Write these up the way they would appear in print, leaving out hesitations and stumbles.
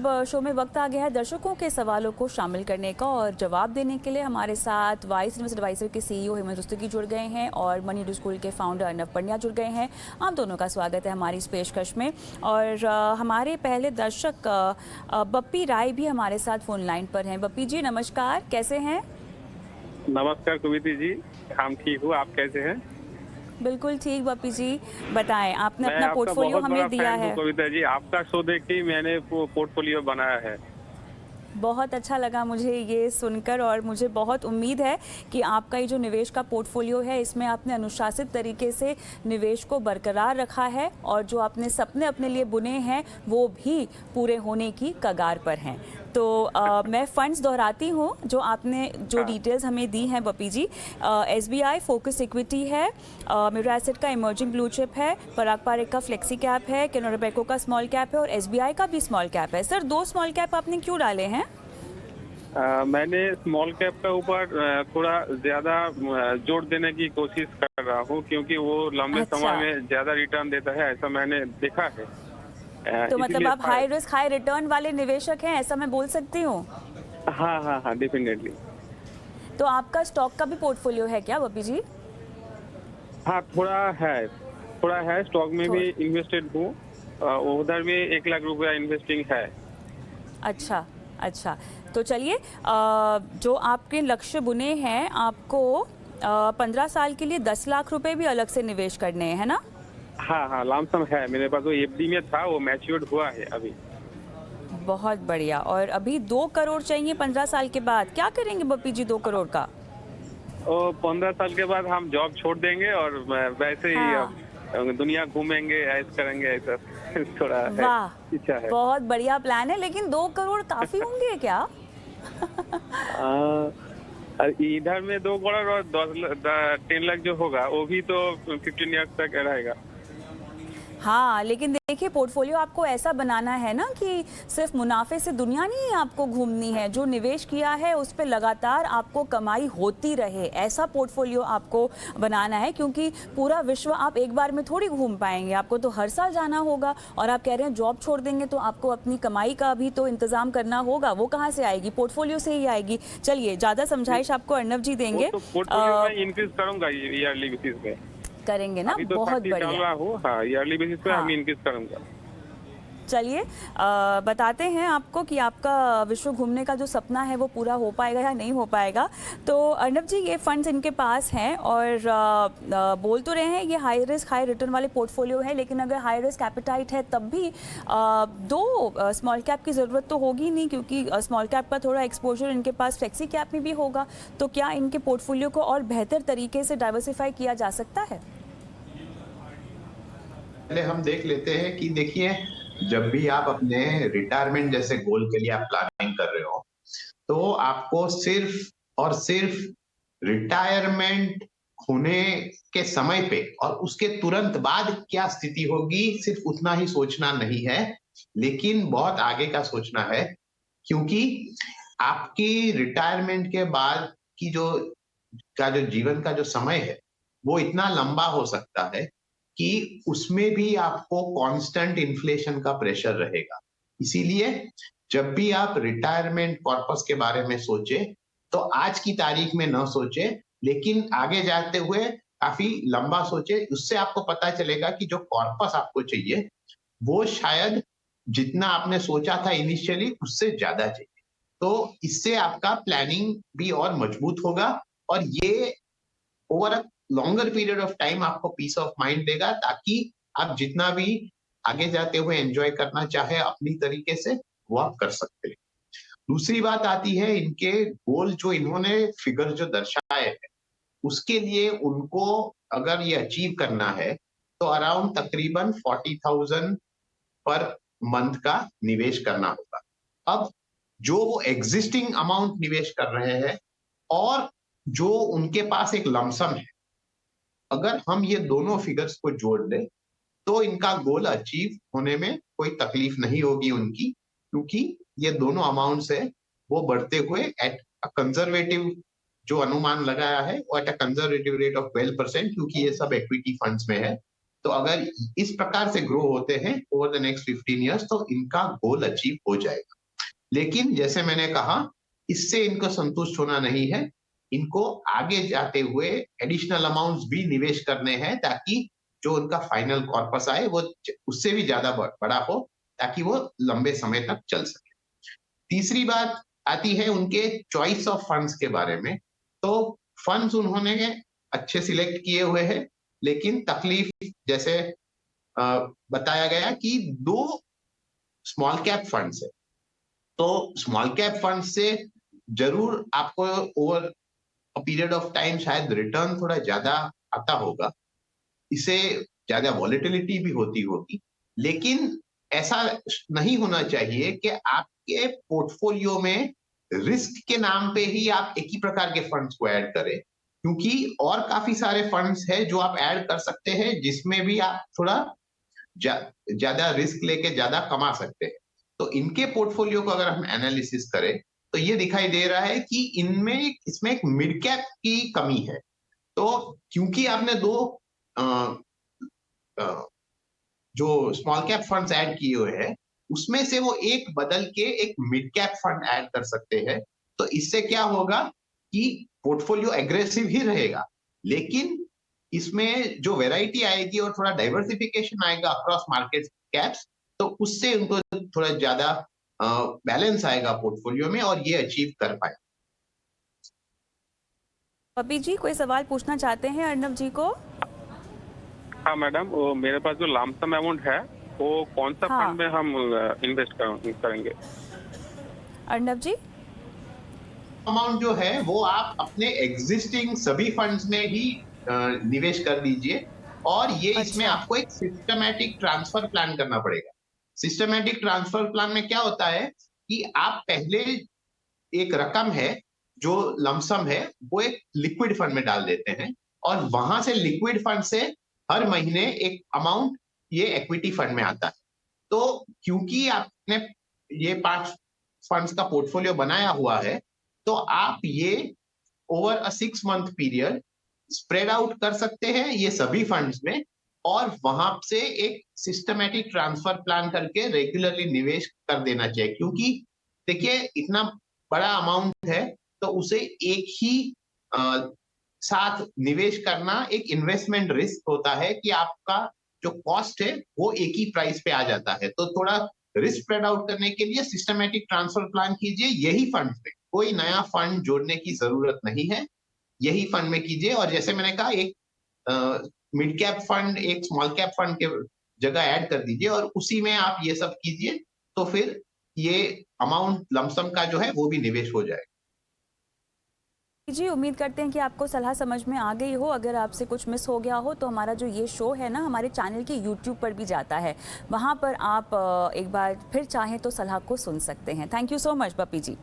अब शो में वक्त आ गया है दर्शकों के सवालों को शामिल करने का और जवाब देने के लिए हमारे साथ वाइस इन्वेस्ट एडवाइजर के सीईओ हेमंत रुस्तगी जुड़ गए हैं और मनी टू स्कूल के फाउंडर अर्नब पंड्या जुड़ गए हैं। आप दोनों का स्वागत है हमारी इस पेशकश में। और हमारे पहले दर्शक बप्पी राय भी हमारे साथ फोन लाइन पर हैं। बप्पी जी नमस्कार, कैसे हैं? नमस्कार कुविति जी, हम ठीक हूँ, आप कैसे हैं? बिल्कुल ठीक बप्पी जी, बताएं, आपने मैं अपना आपका पोर्टफोलियो बहुत हमें बड़ा दिया फैन हूँ है। कविता जी, आपका शो देख के ही मैंने पोर्टफोलियो बनाया है। बहुत अच्छा लगा मुझे ये सुनकर और मुझे बहुत उम्मीद है कि आपका ये जो निवेश का पोर्टफोलियो है इसमें आपने अनुशासित तरीके से निवेश को बरकरार रखा है और जो आपने सपने अपने लिए बुने हैं वो भी पूरे होने की कगार पर हैं। तो मैं फंड्स दोहराती हूँ जो आपने जो डिटेल्स हमें दी हैं बप्पी जी। SBI फोकस इक्विटी है, मिरो एसेट का इमर्जिंग ब्लू चिप है, पराग पारेख का फ्लेक्सी कैप है, कैनरा बैंक का स्मॉल कैप है और SBI का भी स्मॉल कैप है। सर 2 स्मॉल कैप आपने क्यों डाले हैं? मैंने स्मॉल कैप का ऊपर थोड़ा ज्यादा जोर देने की कोशिश कर रहा हूँ क्योंकि वो लंबे समय में ज्यादा रिटर्न देता है, ऐसा मैंने देखा है। तो मतलब आप हाई रिस्क हाई रिटर्न वाले निवेशक हैं, ऐसा मैं बोल सकती हूँ? हाँ हाँ हाँ, डेफिनेटली। तो आपका स्टॉक का भी पोर्टफोलियो है क्या बप्पी जी? हाँ थोड़ा है, स्टॉक में भी इन्वेस्टेड हूँ, उधर भी 1 लाख रुपया इन्वेस्टिंग है। अच्छा, तो चलिए, जो आपके लक्ष्य बुने हैं आपको 15 साल के लिए 10 लाख रुपए भी अलग से निवेश करने हैं, है ना? हाँ, लमसम है मेरे पास, वो FD में था, वो मैच्योर्ड हुआ है अभी। बहुत बढ़िया। और अभी 2 करोड़ चाहिए 15 साल के बाद, क्या करेंगे बप्पी जी 2 करोड़ का? 15 साल के बाद हम जॉब छोड़ देंगे और वैसे ही दुनिया घूमेंगे, ऐश करेंगे, ऐसा थोड़ा इच्छा है। बहुत बढ़िया प्लान है, लेकिन 2 करोड़ काफी होंगे क्या? इधर में 2 करोड़ और 10 लाख जो होगा वो भी तो 15 ईयर्स तक रहेगा। हाँ, लेकिन देखिए पोर्टफोलियो आपको ऐसा बनाना है ना कि सिर्फ मुनाफे से दुनिया नहीं आपको घूमनी है। जो निवेश किया है उस पे लगातार आपको कमाई होती रहे, ऐसा पोर्टफोलियो आपको बनाना है, क्योंकि पूरा विश्व आप एक बार में थोड़ी घूम पाएंगे, आपको तो हर साल जाना होगा। और आप कह रहे हैं जॉब छोड़ देंगे तो आपको अपनी कमाई का भी तो इंतजाम करना होगा, वो कहाँ से आएगी? पोर्टफोलियो से ही आएगी। चलिए, ज़्यादा समझाइश आपको अर्नब जी देंगे। तो पोर्टफोलियो में इंक्रीज करूंगा ईयरली बेसिस पे, करेंगे ना? तो बहुत बढ़िया। हाँ, ईयरली बेसिस पे हम इंक्रीज करूंगा। चलिए, बताते हैं आपको कि आपका विश्व घूमने का जो सपना है वो पूरा हो पाएगा या नहीं हो पाएगा। तो अर्नब जी, ये फंड्स इनके पास हैं और बोल तो रहे हैं ये हाई रिस्क हाई रिटर्न वाले पोर्टफोलियो है, लेकिन अगर हाई रिस्क एपेटाइट है तब भी 2 स्मॉल कैप की ज़रूरत तो होगी नहीं, क्योंकि स्मॉल कैप का थोड़ा एक्सपोजर इनके पास फ्लेक्सी कैप में भी होगा। तो क्या इनके पोर्टफोलियो को और बेहतर तरीके से डाइवर्सिफाई किया जा सकता है? पहले हम देख लेते हैं कि देखिए, जब भी आप अपने रिटायरमेंट जैसे गोल के लिए आप प्लानिंग कर रहे हो, तो आपको सिर्फ और सिर्फ रिटायरमेंट होने के समय पे और उसके तुरंत बाद क्या स्थिति होगी सिर्फ उतना ही सोचना नहीं है, लेकिन बहुत आगे का सोचना है। क्योंकि आपकी रिटायरमेंट के बाद की जो जीवन का जो समय है वो इतना लंबा हो सकता है कि उसमें भी आपको कांस्टेंट इन्फ्लेशन का प्रेशर रहेगा। इसीलिए जब भी आप रिटायरमेंट कॉर्पस के बारे में सोचे तो आज की तारीख में न सोचे, लेकिन आगे जाते हुए काफी लंबा सोचे। उससे आपको पता चलेगा कि जो कॉर्पस आपको चाहिए वो शायद जितना आपने सोचा था इनिशियली उससे ज्यादा चाहिए। तो इससे आपका प्लानिंग भी और मजबूत होगा और ये over a longer period of time आपको पीस ऑफ माइंड देगा, ताकि आप जितना भी आगे जाते हुए एंजॉय करना चाहे अपनी तरीके से वो आप कर सकते हैं। दूसरी बात आती है इनके गोल, जो इन्होंने फिगर जो दर्शाए हैं उसके लिए उनको अगर ये अचीव करना है तो अराउंड तकरीबन 40,000 पर मंथ का निवेश करना होगा। अब जो वो एग्जिस्टिंग अमाउंट निवेश कर रहे हैं और जो उनके पास एक लमसम है, अगर हम ये दोनों फिगर्स को जोड़ लें तो इनका गोल अचीव होने में कोई तकलीफ नहीं होगी उनकी, क्योंकि ये दोनों अमाउंट्स है वो बढ़ते हुए एट अ कंजर्वेटिव जो अनुमान लगाया है वो at a conservative rate of 12%, क्योंकि ये सब इक्विटी फंड्स में है। तो अगर इस प्रकार से ग्रो होते हैं ओवर द नेक्स्ट 15 इयर्स तो इनका गोल अचीव हो जाएगा। लेकिन जैसे मैंने कहा, इससे इनको संतुष्ट होना नहीं है, इनको आगे जाते हुए एडिशनल अमाउंट्स भी निवेश करने हैं, ताकि जो उनका फाइनल कॉर्पस आए वो उससे भी ज्यादा बड़ा हो, ताकि वो लंबे समय तक चल सके। तीसरी बात आती है उनके चॉइस ऑफ फंड्स के बारे में। तो फंड्स उन्होंने अच्छे सिलेक्ट किए हुए हैं, लेकिन तकलीफ जैसे बताया गया कि 2 स्मॉल कैप फंड्स है। तो स्मॉल कैप फंड से जरूर आपको over a period of time शायद रिटर्न थोड़ा ज्यादा आता होगा, इसे ज्यादा वॉलेटिलिटी भी होती होगी, लेकिन ऐसा नहीं होना चाहिए कि आपके पोर्टफोलियो में रिस्क के नाम पे ही आप एक ही प्रकार के फंड्स को ऐड करें, क्योंकि और काफी सारे फंड्स हैं जो आप ऐड कर सकते हैं, जिसमें भी आप थोड़ा ज्यादा रिस्क लेके ज्यादा कमा सकते हैं। तो इनके पोर्टफोलियो को अगर हम एनालिसिस करें, तो ये दिखाई दे रहा है कि इसमें एक मिड कैप की कमी है। तो क्योंकि आपने 2 जो स्मॉल कैप फंड्स ऐड किए हुए हैं, उसमें से वो एक बदल के एक मिड कैप फंड ऐड कर सकते हैं। तो इससे क्या होगा कि पोर्टफोलियो एग्रेसिव ही रहेगा, लेकिन इसमें जो वैरायटी आएगी और थोड़ा डाइवर्सिफिकेशन आएगा अक्रॉस मार्केट कैप्स, तो उससे उनको थोड़ा ज्यादा बैलेंस आएगा पोर्टफोलियो में और ये अचीव कर पाए। पपी जी कोई सवाल पूछना चाहते हैं अर्नब जी को? हाँ मैडम, वो मेरे पास जो लमसम अमाउंट है वो कौन सा हाँ। फंड में हम इन्वेस्ट करेंगे? अर्नब जी, अमाउंट जो है वो आप अपने एग्जिस्टिंग सभी फंड्स में ही निवेश कर दीजिए, और ये इसमें अच्छा। आपको एक सिस्टमैटिक ट्रांसफर प्लान करना पड़ेगा। सिस्टमैटिक ट्रांसफर प्लान में क्या होता है कि आप पहले एक रकम है जो लमसम है वो एक लिक्विड फंड में डाल देते हैं, और वहां से लिक्विड फंड से हर महीने एक अमाउंट ये इक्विटी फंड में आता है। तो क्योंकि आपने ये 5 फंड्स का पोर्टफोलियो बनाया हुआ है, तो आप ये over a 6 month period spread out कर सकते हैं ये सभी फंड्स में, और वहां से एक सिस्टमैटिक ट्रांसफर प्लान करके रेगुलरली निवेश कर देना चाहिए। क्योंकि देखिए, इतना बड़ा अमाउंट है, तो उसे एक ही साथ निवेश करना एक इन्वेस्टमेंट रिस्क होता है कि आपका जो कॉस्ट है वो एक ही प्राइस पे आ जाता है। तो थोड़ा रिस्क स्प्रेड आउट करने के लिए सिस्टमैटिक ट्रांसफर प्लान कीजिए यही फंड में, कोई नया फंड जोड़ने की जरूरत नहीं है, यही फंड में कीजिए। और जैसे मैंने कहा, एक मिड कैप फंड एक स्मॉल कैप फंड के जगह ऐड कर दीजिए और उसी में आप ये सब कीजिए, तो फिर ये अमाउंट लमसम का जो है वो भी निवेश हो जाएगा। जी उम्मीद करते हैं कि आपको सलाह समझ में आ गई हो। अगर आपसे कुछ मिस हो गया हो तो हमारा जो ये शो है ना, हमारे चैनल के यूट्यूब पर भी जाता है, वहाँ पर आप एक बार फिर चाहें तो सलाह को सुन सकते हैं। Thank you so much Pappi ji.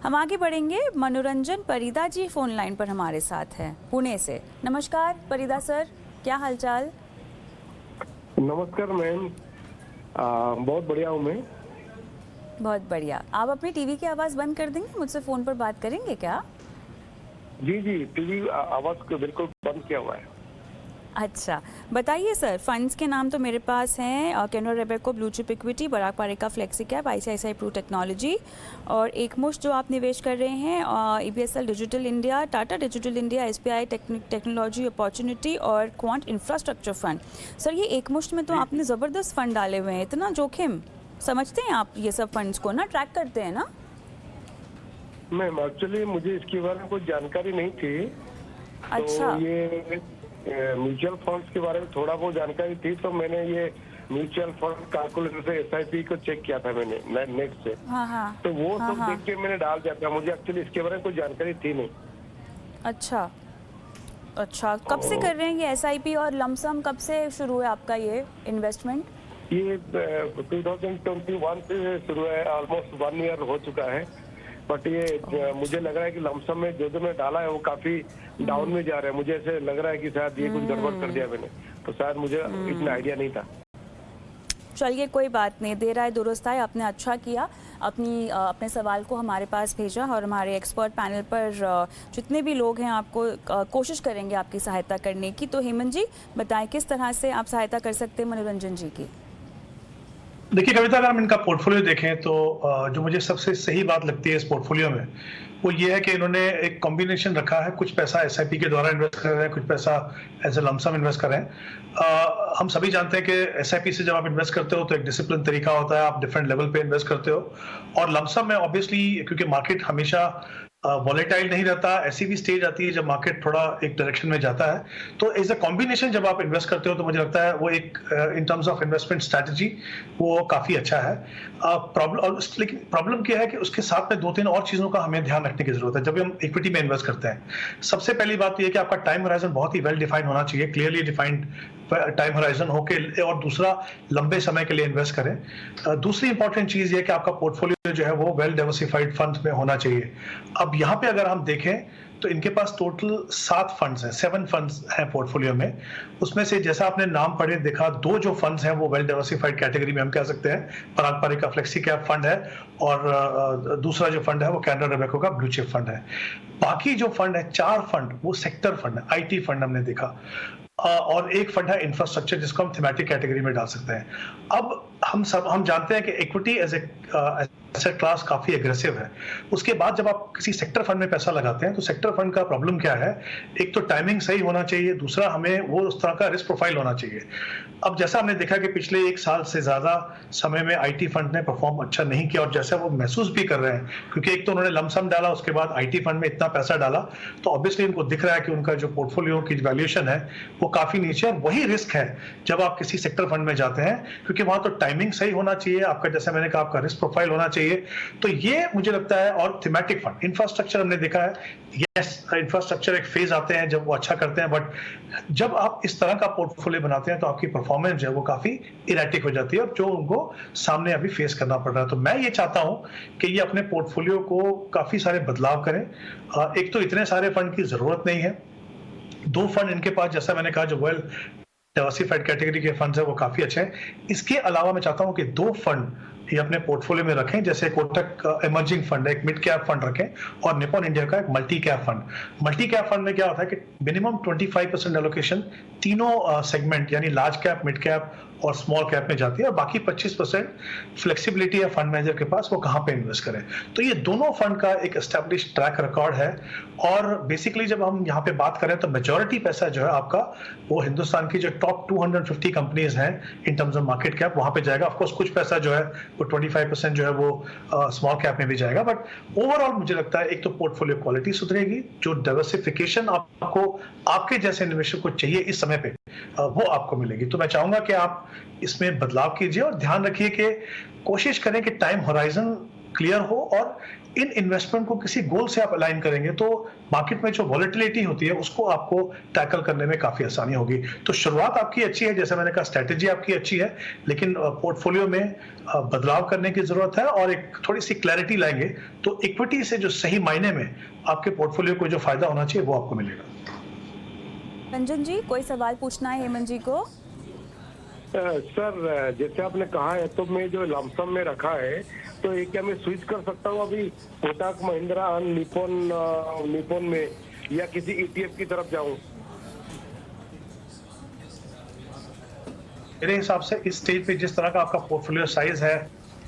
हम आगे बढ़ेंगे। मनोरंजन परिदा जी फोन लाइन पर हमारे साथ हैं पुणे से। नमस्कार परिदा सर, क्या हालचाल? नमस्कार मैम, बहुत बढ़िया हूँ मैं। बहुत बढ़िया। आप अपनी टीवी की आवाज़ बंद कर देंगे, मुझसे फ़ोन पर बात करेंगे क्या? जी जी, टीवी आवाज को बिल्कुल बंद किया हुआ है। अच्छा बताइए सर, फंड्स के नाम तो मेरे पास हैं Canara Robeco, blue chip equity, Parag Parikh flexi cap, ICICI Pru technology, और एक मुश्त जो आप निवेश कर रहे हैं EBSL digital India, Tata digital India, SBI technology opportunity और क्वांट इंफ्रास्ट्रक्चर फंड। सर ये एक मुश्त में तो आपने ज़बरदस्त फंड डाले हुए हैं, इतना जोखिम समझते हैं आप ये सब फंड्स को ना, ट्रैक करते हैं ना? मैम एक्चुअली मुझे इसके बारे में कोई जानकारी नहीं थी। अच्छा। तो ये म्यूचुअल फंड्स के बारे में थोड़ा बहुत जानकारी थी, तो मैंने ये म्यूचुअल फंड कैलकुलेटर से SIP को चेक किया था मैंने नेट से। हाँ हाँ। तो वो हाँ, सब हाँ। देख के मैंने डाल दिया था। मुझे एक्चुअली इसके बारे में कोई जानकारी थी नहीं। अच्छा अच्छा, कब से कर रहे हैं ये SIP और लमसम कब से शुरू है आपका ये इन्वेस्टमेंट? ये 2021 से शुरू है, ऑलमोस्ट 1 ईयर हो चुका है। बट ये मुझे लग रहा है कि लमसम में जो मैं डाला है वो काफी डाउन में जा रहा है। मुझे ऐसे लग रहा है कि शायद ये कुछ गड़बड़ कर दिया मैंने, तो शायद मुझे इतना आइडिया नहीं था। चलिए कोई बात नहीं, देर आए दुरुस्त आए, आपने अच्छा किया, अपने सवाल को हमारे पास भेजा, और हमारे एक्सपर्ट पैनल पर जितने भी लोग हैं आपको कोशिश करेंगे आपकी सहायता करने की। तो हेमंत जी बताएं किस तरह से आप सहायता कर सकते हैं मनोरंजन जी की? देखिए कविता, अगर हम इनका पोर्टफोलियो देखें तो जो मुझे सबसे सही बात लगती है इस पोर्टफोलियो में वो ये है कि इन्होंने एक कॉम्बिनेशन रखा है, कुछ पैसा एसआईपी के द्वारा इन्वेस्ट कर रहे हैं, कुछ पैसा एज ए लमसम इन्वेस्ट कर रहे हैं। हम सभी जानते हैं कि एसआईपी से जब आप इन्वेस्ट करते हो तो एक डिसिप्लिन तरीका होता है, आप डिफरेंट लेवल पे इन्वेस्ट करते हो। और लमसम में ऑब्वियसली क्योंकि मार्केट हमेशा वॉलेटाइल नहीं रहता, ऐसी भी स्टेज आती है जब मार्केट थोड़ा एक डायरेक्शन में जाता है, तो एज अ कॉम्बिनेशन जब आप इन्वेस्ट करते हो तो मुझे लगता है वो एक in terms of investment strategy वो काफी अच्छा है। लेकिन प्रॉब्लम क्या है कि उसके साथ में 2-3 और चीजों का हमें ध्यान रखने की जरूरत है जब हम इक्विटी में इन्वेस्ट करते हैं। सबसे पहली बात यह है कि आपका टाइम होराइजन बहुत ही वेल डिफाइंड होना चाहिए, क्लियरली डिफाइंड टाइम होराइजन होके, और दूसरा लंबे समय के लिए इन्वेस्ट करें। दूसरी इंपॉर्टेंट चीज ये कि आपका पोर्टफोलियो जो है वो वेल डाइवर्सिफाइड फंड में होना चाहिए। अब यहाँ पे अगर हम देखें तो इनके पास टोटल 7 फंड्स हैं, 7 फंड्स हैं पोर्टफोलियो में। उसमें से जैसा आपने नाम पढ़े देखा, 2 जो फंड्स हैं वो वेल डाइवर्सिफाइड कैटेगरी में हम कह सकते हैं। पारंपरिक का फ्लेक्सी कैप फंड है और दूसरा जो फंड है वो कैनरा रोबेको का ब्लू चिप फंड है। बाकी जो फंड है 4 फंड वो सेक्टर फंड है, आईटी फंड हमने देखा, और एक फंड है इंफ्रास्ट्रक्चर जिसको हम थीमेटिक कैटेगरी में डाल सकते हैं। अब हम जानते हैं कि इक्विटी एज एसेट क्लास काफी एग्रेसिव है। उसके बाद जब आप किसी सेक्टर फंड में पैसा लगाते हैं तो सेक्टर फंड का प्रॉब्लम क्या है, एक तो टाइमिंग सही होना चाहिए, दूसरा हमें वो उस तरह का रिस्क प्रोफाइल होना चाहिए। अब जैसा हमने देखा कि पिछले 1 साल से ज्यादा समय में आईटी फंड ने परफॉर्म अच्छा नहीं किया, और जैसा वो महसूस भी कर रहे हैं क्योंकि एक तो उन्होंने लमसम डाला, उसके बाद आईटी फंड में इतना पैसा डाला, तो ऑब्वियसली उनको दिख रहा है कि उनका जो पोर्टफोलियो की वैल्यूएशन है वो काफी नीचे है। वही रिस्क है जब आप किसी सेक्टर फंड में जाते हैं, क्योंकि वहां तो टाइमिंग सही होना चाहिए, आपका जैसे मैंने कहा आपका रिस्क प्रोफाइल होना चाहिए। तो ये मुझे लगता है। और थीमेटिक फंड, इंफ्रास्ट्रक्चर हमने देखा है, यस इंफ्रास्ट्रक्चर एक फेज आते हैं जब वो अच्छा करते हैं, बट जब आप इस तरह का पोर्टफोलियो बनाते हैं तो आपकी परफॉर्मेंस जो है वो काफी इरेटिक हो जाती है, और जो उनको सामने अभी फेस करना पड़ रहा है। तो मैं ये चाहता हूं कि ये अपने पोर्टफोलियो को काफी सारे बदलाव करें। एक तो इतने सारे फंड की जरूरत नहीं है, 2 फंड इनके पास जैसा मैंने कहा जो वेल डाइवर्सिफाइड कैटेगरी के फंड्स है वो काफी अच्छे हैं। इसके अलावा मैं चाहता हूं कि 2 फंड ये अपने पोर्टफोलियो में रखें, जैसे कोटक इमर्जिंग फंड है, एक मिड कैप फंड रखें, और निपॉन इंडिया का एक multi cap fund. Multi cap fund में क्या होता है कि मिनिमम 25% एलोकेशन तीनों सेगमेंट यानी लार्ज कैप, मिड कैप और स्मॉल कैप में जाती है, और बाकी 25% फ्लेक्सिबिलिटी है फंड मैनेजर के पास वो कहां पे इन्वेस्ट करें। तो ये दोनों फंड का एक एस्टैब्लिश ट्रैक रिकॉर्ड है, और बेसिकली जब हम यहाँ पे बात करें तो मेजॉरिटी पैसा जो है आपका वो हिंदुस्तान की जो टॉप 250 कंपनीज हैं in terms of market cap वहां पे जाएगा। ऑफकोर्स कुछ पैसा जो है वो 25% जो है वो स्मॉल कैप में भी जाएगा, बट ओवरऑल मुझे लगता है एक तो पोर्टफोलियो क्वालिटी सुधरेगी, जो डाइवर्सिफिकेशन आपको आपके जैसे निवेशक को चाहिए इस समय पे वो आपको मिलेगी। तो मैं चाहूंगा कि आप इसमें बदलाव कीजिए, और ध्यान रखिए कि कोशिश करें कि टाइम होराइजन क्लियर हो, और इन इन्वेस्टमेंट को किसी गोल से आप अलाइन करेंगे तो मार्केट में जो वॉलेटिलिटी होती है उसको आपको टैकल करने में काफी आसानी होगी। तो शुरुआत आपकी अच्छी है, जैसे मैंने कहा स्ट्रेटेजी आपकी अच्छी है, लेकिन पोर्टफोलियो में बदलाव करने की जरूरत है, और एक थोड़ी सी क्लैरिटी लाएंगे तो इक्विटी से जो सही मायने में आपके पोर्टफोलियो को जो फायदा होना चाहिए वो आपको मिलेगा। रंजन जी, कोई सवाल पूछना है हेमंत जी को? सर जैसे आपने कहा है, तो मैं जो लमसम में रखा है तो ये क्या मैं स्विच कर सकता हूँ अभी कोटक महिंद्रा निपॉन में, या किसी ईटीएफ की तरफ जाऊं? मेरे हिसाब से इस स्टेज पे जिस तरह का आपका पोर्टफोलियो साइज है,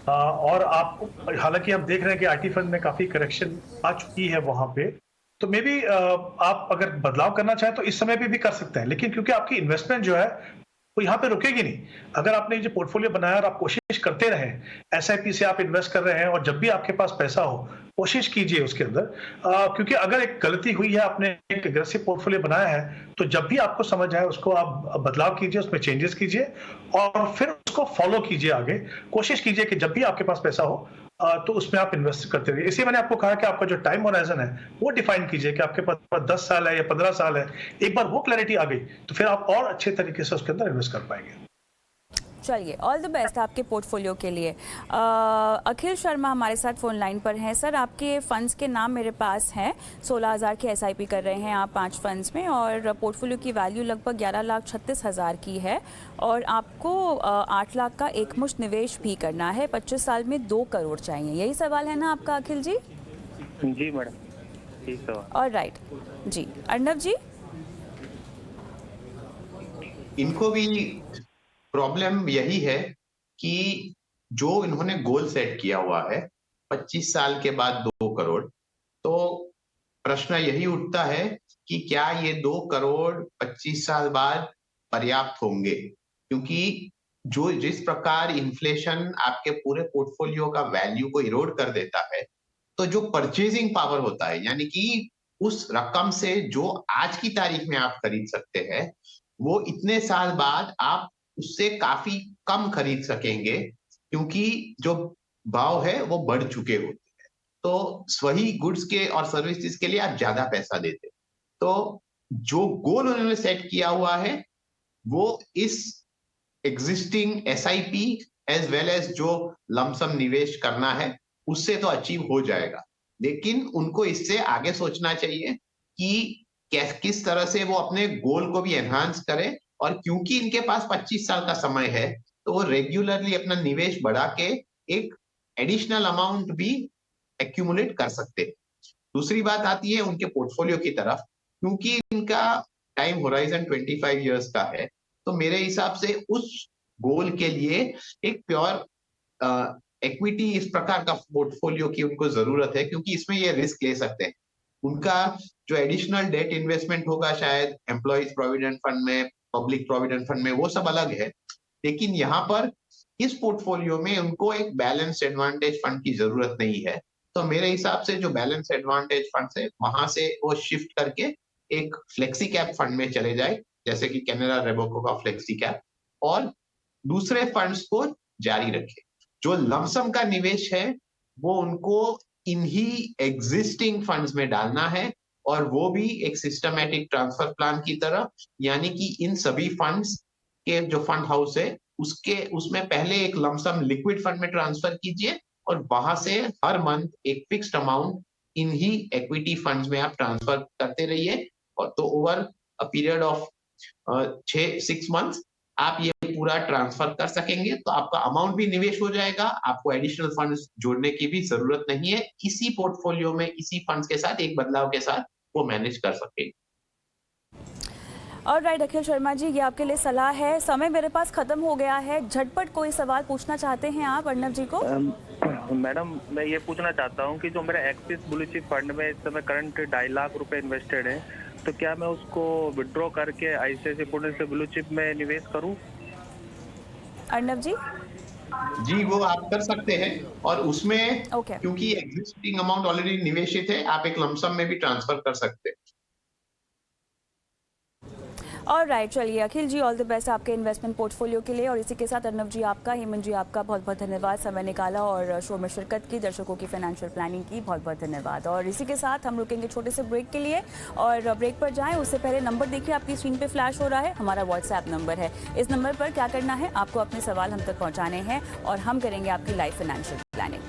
और आप हालांकि आप देख रहे हैं कि आईटी फंड में काफी करेक्शन आ चुकी है वहां पे, तो मे बी आप अगर बदलाव करना चाहें तो इस समय पे भी कर सकते हैं, लेकिन क्योंकि आपकी इन्वेस्टमेंट जो है वो यहाँ पे रुकेगी नहीं। अगर आपने जो पोर्टफोलियो बनाया और आप कोशिश करते रहें, एसआईपी से आप इन्वेस्ट कर रहे हैं, और जब भी आपके पास पैसा हो कोशिश कीजिए उसके अंदर, क्योंकि अगर एक गलती हुई है, आपने एक एग्रेसिव पोर्टफोलियो बनाया है, तो जब भी आपको समझ आए उसको आप बदलाव कीजिए, उसमें चेंजेस कीजिए, और फिर उसको फॉलो कीजिए आगे। कोशिश कीजिए कि जब भी आपके पास पैसा हो तो उसमें आप इन्वेस्ट करते रहिए। इसलिए मैंने आपको कहा कि आपका जो टाइम होराइजन है वो डिफाइन कीजिए कि आपके पास 10 साल है या 15 साल है। एक बार वो क्लैरिटी आ गई तो फिर आप और अच्छे तरीके से उसके अंदर इन्वेस्ट कर पाएंगे। चलिए, ऑल द बेस्ट आपके पोर्टफोलियो के लिए। अखिल शर्मा हमारे साथ फोन लाइन पर हैं। सर, आपके फंड्स के नाम मेरे पास हैं। 16,000 की एसआईपी कर रहे हैं आप 5 फंड्स में, और पोर्टफोलियो की वैल्यू लगभग 11,36,000 की है, और आपको 8 लाख का एक मुश्त निवेश भी करना है। 25 साल में 2 करोड़ चाहिए। यही सवाल है ना आपका अखिल जी? जी मैडम, ठीक सवाल। ऑलराइट जी। अर्नब जी, इनको भी प्रॉब्लम यही है कि जो इन्होंने गोल सेट किया हुआ है 25 साल के बाद 2 करोड़, तो प्रश्न यही उठता है कि क्या ये 2 करोड़ 25 साल बाद पर्याप्त होंगे? क्योंकि जो जिस प्रकार इन्फ्लेशन आपके पूरे पोर्टफोलियो का वैल्यू को इरोड कर देता है, तो जो परचेजिंग पावर होता है, यानी कि उस रकम से जो आज की तारीख में आप खरीद सकते हैं, वो इतने साल बाद आप उससे काफी कम खरीद सकेंगे, क्योंकि जो भाव है वो बढ़ चुके होते हैं। तो वही गुड्स के और सर्विसेज के लिए आप ज्यादा पैसा देते हैं। तो जो गोल उन्होंने सेट किया हुआ है वो इस existing SIP as well as जो लमसम निवेश करना है उससे तो अचीव हो जाएगा, लेकिन उनको इससे आगे सोचना चाहिए कि किस तरह से वो अपने गोल को भी एनहांस करें, और क्योंकि इनके पास 25 साल का समय है तो वो रेगुलरली अपना निवेश बढ़ा के एक एडिशनल अमाउंट भी एक्यूमुलेट कर सकते हैं। दूसरी बात आती है उनके पोर्टफोलियो की तरफ, क्योंकि इनका टाइम होराइजन 25 इयर्स का है, तो मेरे हिसाब से उस गोल के लिए एक प्योर इक्विटी इस प्रकार का पोर्टफोलियो की उनको जरूरत है, क्योंकि इसमें ये रिस्क ले सकते हैं। उनका जो एडिशनल डेट इन्वेस्टमेंट होगा शायद एम्प्लॉइज प्रोविडेंट फंड में, पब्लिक प्रोविडेंट फंड में, वो सब अलग है, लेकिन यहाँ पर इस पोर्टफोलियो में उनको एक बैलेंस एडवांटेज फंड की जरूरत नहीं है। तो मेरे हिसाब से जो बैलेंस एडवांटेज फंड है वहां से वो शिफ्ट करके एक फ्लेक्सी कैप फंड में चले जाए, जैसे कि कैनरा रेबोको का फ्लेक्सी कैप, और दूसरे फंड्स को जारी रखे। जो लमसम का निवेश है वो उनको इन्हीं एग्जिस्टिंग फंड्स में डालना है, और वो भी एक सिस्टमैटिक ट्रांसफर प्लान की तरह, यानी कि इन सभी फंड्स के जो फंड हाउस है उसमें पहले एक लमसम लिक्विड फंड में ट्रांसफर कीजिए, और वहां से हर मंथ एक फिक्स्ड अमाउंट इन्हीं इक्विटी फंड्स में आप ट्रांसफर करते रहिए, और तो over a period of 6 months आप ये पूरा ट्रांसफर कर सकेंगे, तो आपका अमाउंट भी निवेश हो जाएगा, आपको एडिशनल फंड्स जोड़ने की भी जरूरत नहीं है। इसी पोर्टफोलियो में इसी फंड्स के साथ एक बदलाव के साथ वो मैनेज कर सकेंगे। और राइट अखिल शर्मा जी, ये आपके लिए सलाह है। समय मेरे पास खत्म हो गया है, झटपट कोई सवाल पूछना चाहते हैं आप अर्णव जी को? मैडम मैं ये पूछना चाहता हूँ कि जो मेरा एक्सिस ब्लू चिप फंड में इस समय करंट 2.5 लाख रुपए इन्वेस्टेड है, तो क्या मैं उसको विड्रॉ करके आईसीआईसीआई प्रूडेंशियल ब्लू चिप में निवेश करूँ? अर्णव जी जी, वो आप कर सकते हैं, और उसमें ओके। क्योंकि एग्जिस्टिंग अमाउंट ऑलरेडी निवेशित है, आप एक लमसम में भी ट्रांसफर कर सकते हैं। और राइट, चलिए अखिल जी, ऑल द बेस्ट आपके इन्वेस्टमेंट पोर्टफोलियो के लिए। और इसी के साथ अर्णव जी आपका, हेमंत जी आपका बहुत बहुत धन्यवाद, समय निकाला और शो में शिरकत की, दर्शकों की फाइनेंशियल प्लानिंग की, बहुत बहुत धन्यवाद। और इसी के साथ हम रुकेंगे छोटे से ब्रेक के लिए, और ब्रेक पर जाएं उससे पहले नंबर देखिए आपकी स्क्रीन पे फ्लैश हो रहा है, हमारा व्हाट्सएप नंबर है। इस नंबर पर क्या करना है, आपको अपने सवाल हम तक पहुँचाने हैं और हम करेंगे आपकी लाइव फाइनेंशियल प्लानिंग।